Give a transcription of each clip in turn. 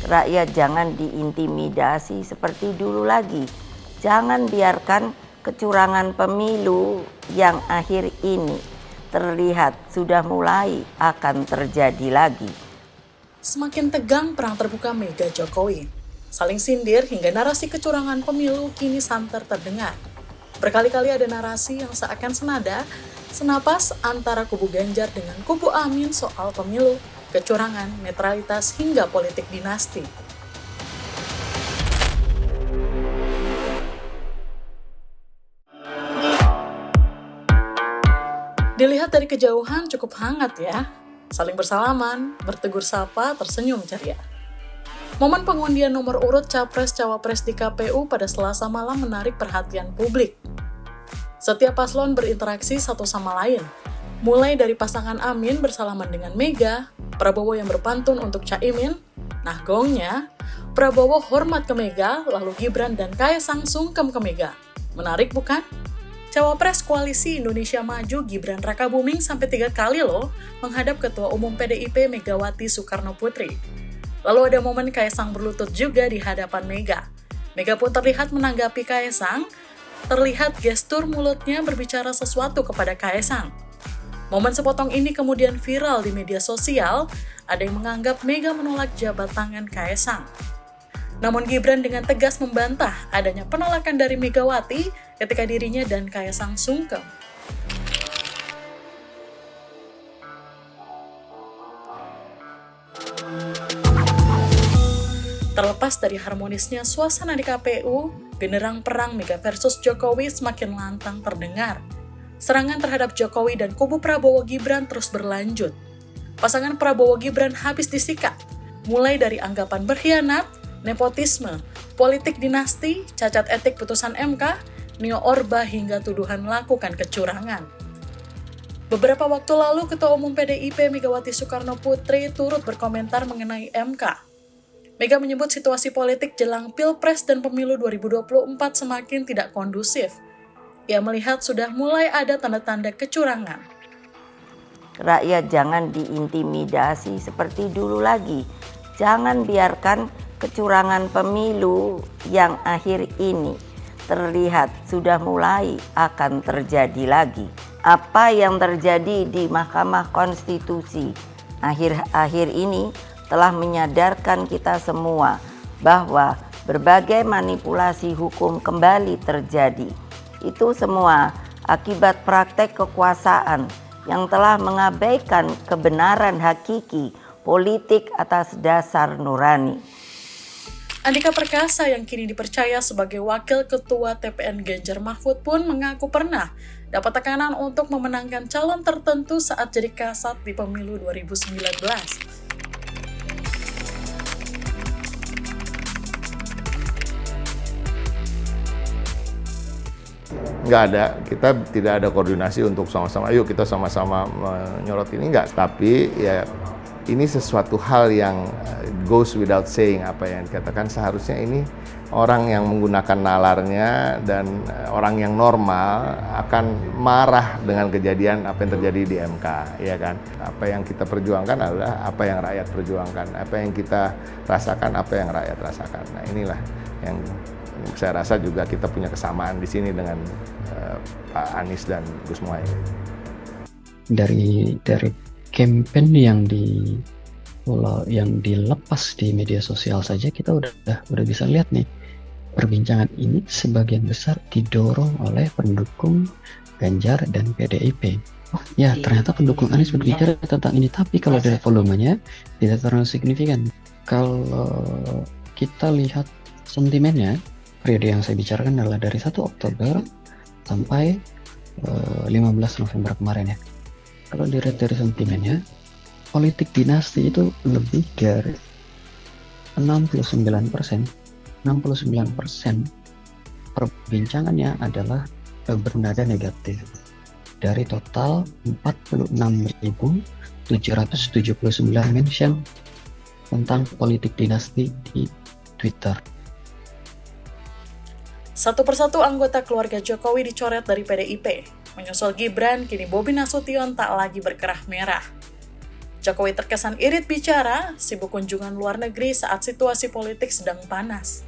Rakyat jangan diintimidasi seperti dulu lagi. Jangan biarkan kecurangan pemilu yang akhir ini terlihat sudah mulai akan terjadi lagi. Semakin tegang perang terbuka Mega Jokowi. Saling sindir hingga narasi kecurangan pemilu kini santer terdengar. Berkali-kali ada narasi yang seakan senapas antara kubu Ganjar dengan kubu Amin soal pemilu, kecurangan, netralitas, hingga politik dinasti. Dilihat dari kejauhan cukup hangat ya. Saling bersalaman, bertegur sapa, tersenyum ceria. Momen pengundian nomor urut Capres-Cawapres di KPU pada Selasa malam menarik perhatian publik. Setiap paslon berinteraksi satu sama lain, mulai dari pasangan Amin bersalaman dengan Mega, Prabowo yang berpantun untuk Caimin, nah gongnya, Prabowo hormat ke Mega, lalu Gibran dan Kaesang sungkem ke Mega. Menarik bukan? Cawapres Koalisi Indonesia Maju Gibran Rakabuming sampai 3 kali loh menghadap Ketua Umum PDIP Megawati Soekarno Putri. Lalu ada momen Kaesang berlutut juga di hadapan Mega. Mega pun terlihat menanggapi Kaesang, terlihat gestur mulutnya berbicara sesuatu kepada Kaesang. Momen sepotong ini kemudian viral di media sosial, ada yang menganggap Mega menolak jabat tangan Kaesang. Namun Gibran dengan tegas membantah adanya penolakan dari Megawati ketika dirinya dan Kaesang sungkem. Terlepas dari harmonisnya suasana di KPU, genderang perang Mega versus Jokowi semakin lantang terdengar. Serangan terhadap Jokowi dan kubu Prabowo Gibran terus berlanjut. Pasangan Prabowo Gibran habis disikat, mulai dari anggapan berkhianat, nepotisme, politik dinasti, cacat etik putusan MK, neo orba hingga tuduhan melakukan kecurangan. Beberapa waktu lalu, Ketua Umum PDIP Megawati Soekarno Putri turut berkomentar mengenai MK. Mega menyebut situasi politik jelang Pilpres dan Pemilu 2024 semakin tidak kondusif. Ia melihat sudah mulai ada tanda-tanda kecurangan. Rakyat jangan diintimidasi seperti dulu lagi. Jangan biarkan kecurangan pemilu yang akhir ini terlihat sudah mulai akan terjadi lagi. Apa yang terjadi di Mahkamah Konstitusi akhir-akhir ini telah menyadarkan kita semua bahwa berbagai manipulasi hukum kembali terjadi. Itu semua akibat praktek kekuasaan yang telah mengabaikan kebenaran hakiki politik atas dasar nurani. Andika Perkasa yang kini dipercaya sebagai Wakil Ketua TPN Ganjar Mahfud pun mengaku pernah dapat tekanan untuk memenangkan calon tertentu saat jadi kasat di pemilu 2019. Nggak ada, kita tidak ada koordinasi untuk sama-sama, ayo kita sama-sama menyorot ini, nggak. Tapi ya ini sesuatu hal yang goes without saying, apa yang dikatakan seharusnya ini orang yang menggunakan nalarnya dan orang yang normal akan marah dengan kejadian apa yang terjadi di MK, ya kan. Apa yang kita perjuangkan adalah apa yang rakyat perjuangkan, apa yang kita rasakan, apa yang rakyat rasakan. Nah inilah yang saya rasa juga kita punya kesamaan di sini dengan Pak Anies dan Gus Muhaimin. Dari campaign yang dilepas di media sosial saja kita udah bisa lihat nih, perbincangan ini sebagian besar didorong oleh pendukung Ganjar dan PDIP. Oh ya, ternyata pendukung Anies berbicara tentang ini, tapi kalau dari volumenya tidak terlalu signifikan. Kalau kita lihat sentimennya, periode yang saya bicarakan adalah dari 1 Oktober sampai 15 November kemarin ya. Kalau dilihat dari sentimennya, politik dinasti itu lebih dari 69%. 69% perbincangannya adalah bernada negatif. Dari total 46.779 mention tentang politik dinasti di Twitter. Satu persatu anggota keluarga Jokowi dicoret dari PDIP. Menyusul Gibran, kini Bobi Nasution tak lagi berkerah merah. Jokowi terkesan irit bicara, sibuk kunjungan luar negeri saat situasi politik sedang panas.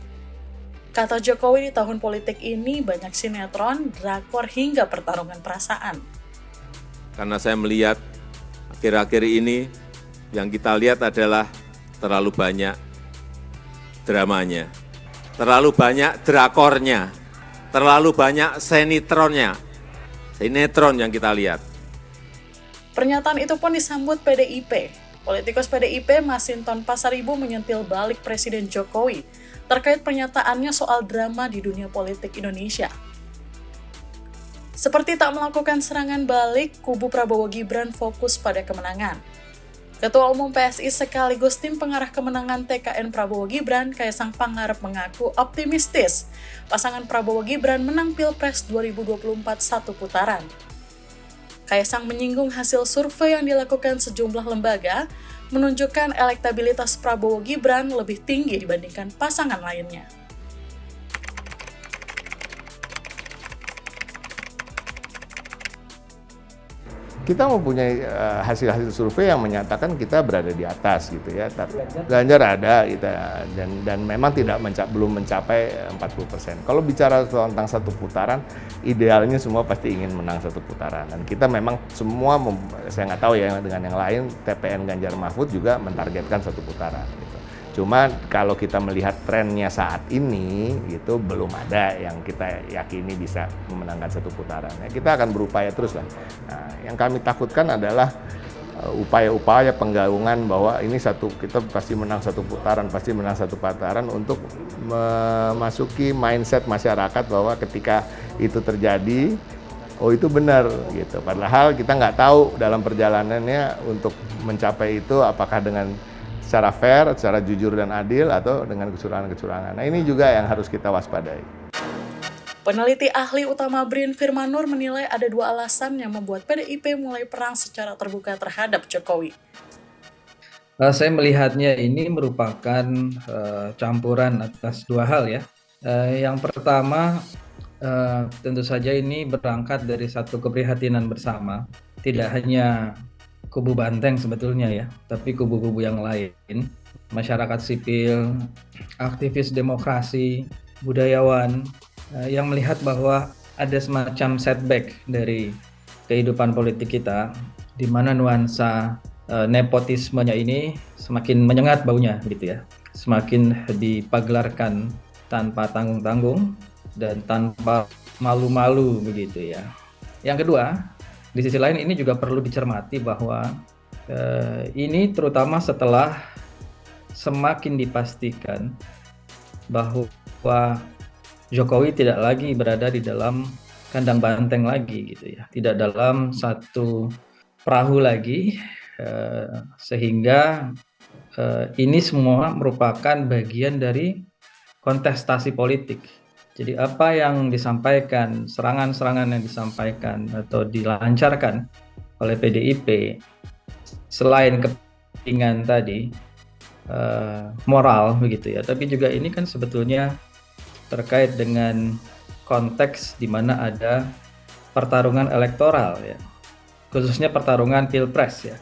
Kata Jokowi, di tahun politik ini banyak sinetron, drakor, hingga pertarungan perasaan. Karena saya melihat akhir-akhir ini yang kita lihat adalah terlalu banyak dramanya, terlalu banyak drakornya, terlalu banyak sinetron yang kita lihat. Pernyataan itu pun disambut PDIP. Politikus PDIP Masinton Pasaribu menyentil balik Presiden Jokowi terkait pernyataannya soal drama di dunia politik Indonesia. Seperti tak melakukan serangan balik, kubu Prabowo Gibran fokus pada kemenangan. Ketua Umum PSI sekaligus tim pengarah kemenangan TKN Prabowo Gibran, Kaisang Pangarep mengaku optimistis pasangan Prabowo Gibran menang Pilpres 2024 satu putaran. Kaisang menyinggung hasil survei yang dilakukan sejumlah lembaga menunjukkan elektabilitas Prabowo Gibran lebih tinggi dibandingkan pasangan lainnya. Kita mempunyai hasil-hasil survei yang menyatakan kita berada di atas gitu ya. Ganjar ada kita dan memang belum mencapai 40%. Kalau bicara tentang satu putaran, idealnya semua pasti ingin menang satu putaran. Dan kita memang semua saya nggak tahu ya dengan yang lain, TPN Ganjar Mahfud juga mentargetkan satu putaran gitu. Cuma kalau kita melihat trennya saat ini itu belum ada yang kita yakini bisa memenangkan satu putaran. Ya, kita akan berupaya terus lah. Nah, yang kami takutkan adalah upaya-upaya penggaungan bahwa ini kita pasti menang satu putaran untuk memasuki mindset masyarakat bahwa ketika itu terjadi, oh itu benar gitu. Padahal kita nggak tahu dalam perjalanannya untuk mencapai itu apakah dengan secara fair, secara jujur dan adil, atau dengan kecurangan-kecurangan. Nah ini juga yang harus kita waspadai. Peneliti ahli utama BRIN Firman Nur menilai ada dua alasan yang membuat PDIP mulai perang secara terbuka terhadap Jokowi. Saya melihatnya ini merupakan campuran atas dua hal ya. Yang pertama, tentu saja ini berangkat dari satu keprihatinan bersama, tidak hanya kubu Banteng sebetulnya ya, tapi kubu-kubu yang lain, masyarakat sipil, aktivis demokrasi, budayawan, yang melihat bahwa ada semacam setback dari kehidupan politik kita, di mana nuansa nepotismenya ini semakin menyengat baunya gitu ya, semakin dipagelarkan tanpa tanggung-tanggung dan tanpa malu-malu begitu ya. Yang kedua, di sisi lain ini juga perlu dicermati bahwa ini terutama setelah semakin dipastikan bahwa Jokowi tidak lagi berada di dalam kandang banteng lagi gitu ya, tidak dalam satu perahu lagi, sehingga ini semua merupakan bagian dari kontestasi politik. Jadi apa yang disampaikan, serangan-serangan yang disampaikan atau dilancarkan oleh PDIP, selain kepentingan tadi, moral begitu ya, tapi juga ini kan sebetulnya terkait dengan konteks di mana ada pertarungan elektoral ya, khususnya pertarungan pilpres ya.